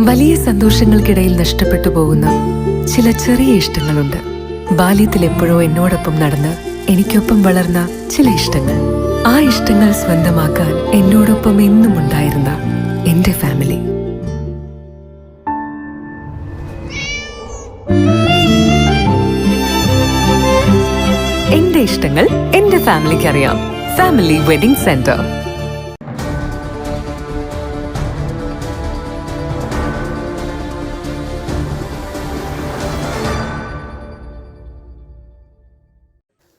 വലിയ സന്തോഷങ്ങൾക്കിടയിൽ നഷ്ടപ്പെട്ടു പോകുന്ന ചില ചെറിയ ഇഷ്ടങ്ങളുണ്ട്. ബാല്യത്തിൽ എപ്പോഴോ എന്നോടൊപ്പം നടന്ന് എനിക്കൊപ്പം വളർന്ന ചില ഇഷ്ടങ്ങൾ. ആ ഇഷ്ടങ്ങൾ സ്വന്തമാക്കാൻ എന്നോടൊപ്പം എന്നും ഉണ്ടായിരുന്ന എന്റെ ഫാമിലി. എന്റെ ഇഷ്ടങ്ങൾ എന്റെ ഫാമിലിക്ക് അറിയാം. Family wedding centre.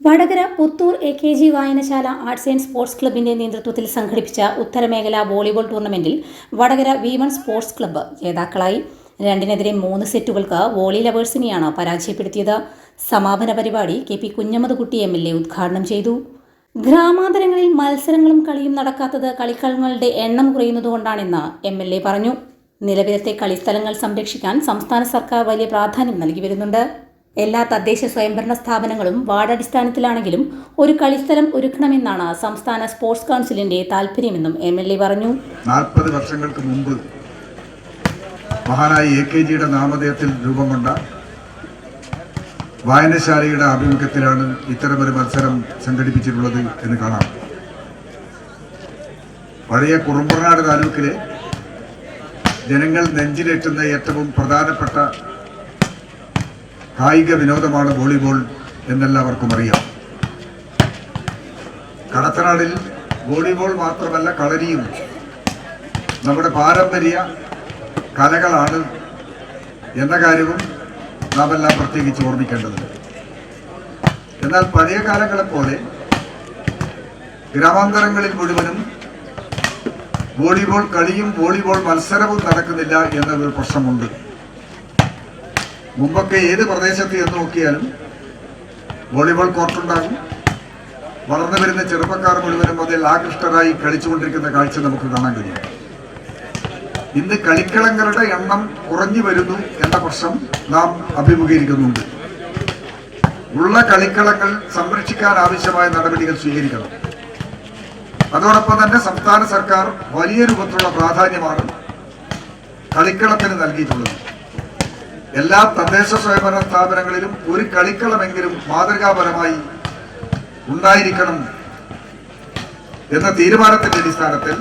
Vadakara Puthur AKG വായനശാല ആർട്സ് ആൻഡ് സ്പോർട്സ് ക്ലബിന്റെ നേതൃത്വത്തിൽ സംഘടിപ്പിച്ച ഉത്തരമേഖല വോളിബോൾ ടൂർണമെന്റിൽ വടകര V1 സ്പോർട്സ് ക്ലബ്ബ് ജേതാക്കളായി. 2-3 സെറ്റുകൾക്ക് വോളി ലവേഴ്സിനെയാണ് പരാജയപ്പെടുത്തിയത്. സമാപന പരിപാടി KP കുഞ്ഞമ്മദ്കുട്ടി MLA ഉദ്ഘാടനം ചെയ്തു. ഗ്രാമാന്തരങ്ങളിൽ മത്സരങ്ങളും കളിയും നടക്കാത്തത് കളിക്കളങ്ങളുടെ എണ്ണം കുറയുന്നതുകൊണ്ടാണെന്ന് MLA പറഞ്ഞു. നിലവിലത്തെ കളിസ്ഥലങ്ങൾ സംരക്ഷിക്കാൻ സംസ്ഥാന സർക്കാർ വലിയ പ്രാധാന്യം നൽകി വരുന്നുണ്ട്. എല്ലാ തദ്ദേശ സ്വയംഭരണ സ്ഥാപനങ്ങളും വാർഡടിസ്ഥാനത്തിലാണെങ്കിലും ഒരു കളിസ്ഥലം ഒരുക്കണമെന്നാണ് സംസ്ഥാന സ്പോർട്സ് കൗൺസിലിന്റെ താൽപര്യമെന്നും MLA പറഞ്ഞു. 40 വർഷങ്ങൾക്ക് മുമ്പ് മഹാനായ AKGയുടെ നാമധേയത്തിൽ രൂപം കൊണ്ട വായനശാലയുടെ ആഭിമുഖ്യത്തിലാണ് ഇത്തരമൊരു മത്സരം സംഘടിപ്പിച്ചിട്ടുള്ളത് എന്ന് കാണാം. പഴയ കുറുമ്പനാട് താലൂക്കിലെ ജനങ്ങൾ നെഞ്ചിലേറ്റുന്ന ഏറ്റവും പ്രധാനപ്പെട്ട കായിക വിനോദമാണ് വോളിബോൾ എന്നെല്ലാവർക്കും അറിയാം. കടത്തനാടിൽ വോളിബോൾ മാത്രമല്ല കളരിയും നമ്മുടെ പാരമ്പര്യ കലകളാണ് എന്ന കാര്യവും നാം എല്ലാം പ്രത്യേകിച്ച് ഓർമ്മിക്കേണ്ടതുണ്ട്. എന്നാൽ പഴയ കാലങ്ങളെപ്പോലെ ഗ്രാമാന്തരങ്ങളിൽ മുഴുവനും വോളിബോൾ കളിയും വോളിബോൾ മത്സരവും നടക്കുന്നില്ല എന്നൊരു പ്രശ്നമുണ്ട്. മുമ്പൊക്കെ ഏത് പ്രദേശത്ത് എന്ന് നോക്കിയാലും വോളിബോൾ കോർട്ടുണ്ടാകും. വളർന്നു വരുന്ന ചെറുപ്പക്കാർ മുഴുവനും അതിൽ ആകൃഷ്ടരായി കളിച്ചുകൊണ്ടിരിക്കുന്ന കാഴ്ച നമുക്ക് കാണാൻ കഴിയും. ഇന്ന് കളിക്കളങ്ങളുടെ എണ്ണം കുറഞ്ഞു വരുന്നു എന്ന പ്രശ്നം നാം അഭിമുഖീകരിക്കുന്നുണ്ട്. ഉള്ള കളിക്കളങ്ങൾ സംരക്ഷിക്കാൻ ആവശ്യമായ നടപടികൾ സ്വീകരിക്കണം. അതോടൊപ്പം തന്നെ സംസ്ഥാന സർക്കാർ വലിയ രൂപത്തിലുള്ള പ്രാധാന്യമാണ് കളിക്കളത്തിന് നൽകിയിട്ടുള്ളത്. എല്ലാ തദ്ദേശ സ്വയംഭരണ സ്ഥാപനങ്ങളിലും ഒരു കളിക്കളമെങ്കിലും മാതൃകാപരമായി ഉണ്ടായിരിക്കണം എന്ന തീരുമാനത്തിന്റെ അടിസ്ഥാനത്തിൽ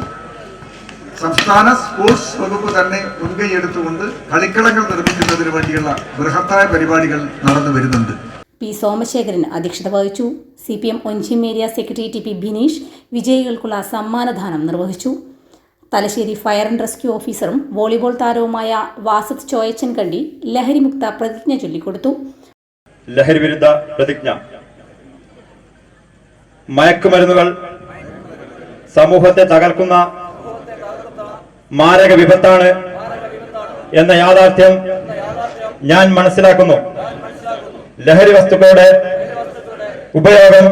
സംസ്ഥാന സ്പോർട്സ് വകുപ്പ് തന്നെ മുൻകൈയെടുത്തുകൊണ്ട് കളിക്കളങ്ങൾ നിർമ്മിക്കുന്നതിന് വേണ്ടിയുള്ള ബൃഹത്തായ പരിപാടികൾ നടന്നു വരുന്നുണ്ട്. P. സോമശേഖരൻ അധ്യക്ഷത വഹിച്ചു. CPM Onchiyam area secretary TP Bineesh വിജയികൾക്കുള്ള സമ്മാനദാനം നിർവഹിച്ചു. തലശ്ശേരി ഫയർ ആൻഡ് റെസ്ക്യൂ ഓഫീസറും വോളിബോൾ താരവുമായ വാസത് ചോയച്ചൻകണ്ടി ലഹരിമുക്ത പ്രതിജ്ഞ ചൊല്ലിക്കൊടുത്തു. ലഹരി വിരുദ്ധ പ്രതിജ്ഞ. മയക്കുമരുന്നുകൾ സമൂഹത്തെ തകർക്കുന്ന മാരക വിപത്താണ് എന്ന യാഥാർത്ഥ്യം ഞാൻ മനസ്സിലാക്കുന്നു. ലഹരി വസ്തുക്കളുടെ ഉപയോഗം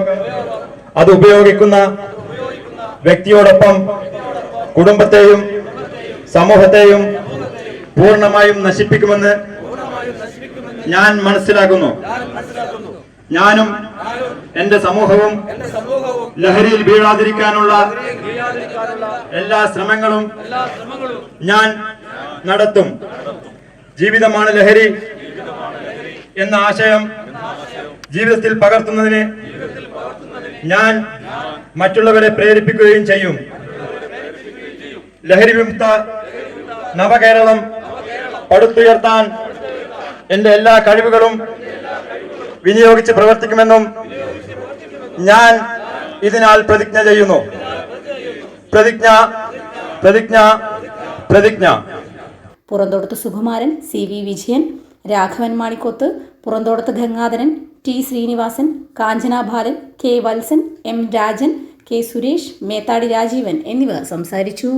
അത് ഉപയോഗിക്കുന്ന വ്യക്തിയോടൊപ്പം കുടുംബത്തെയും സമൂഹത്തെയും പൂർണ്ണമായും നശിപ്പിക്കുമെന്ന് ഞാൻ മനസ്സിലാക്കുന്നു. ഞാനും എന്റെ സമൂഹവും ലഹരിയിൽ വീഴാതിരിക്കാനുള്ള എല്ലാ ശ്രമങ്ങളും ഞാൻ നടത്തും. ജീവിതമാണ് ലഹരി എന്ന ആശയം ജീവിതത്തിൽ പകർത്തുന്നതിന് ഞാൻ മറ്റുള്ളവരെ പ്രേരിപ്പിക്കുകയും ചെയ്യും. ലഹരി വിമുക്ത നവകേരളം പടുത്തുയർത്താൻ എന്റെ എല്ലാ കഴിവുകളും വിനിയോഗിച്ച് പ്രവർത്തിക്കുമെന്നും ഞാൻ ഇതിനാൽ പ്രതിജ്ഞ ചെയ്യുന്നു. പ്രതിജ്ഞ പ്രതിജ്ഞ പ്രതിജ്ഞ. പുറന്തോടത്ത് സുകുമാരൻ, CV വിജയൻ, രാഘവൻ മാണിക്കോത്ത്, പുറന്തോടത്ത് ഗംഗാധരൻ, T ശ്രീനിവാസൻ, കാഞ്ചന ബാലൻ, K Valsan, M Rajan, K Suresh, മേത്താടി Rajeevan എന്നിവർ സംസാരിച്ചു.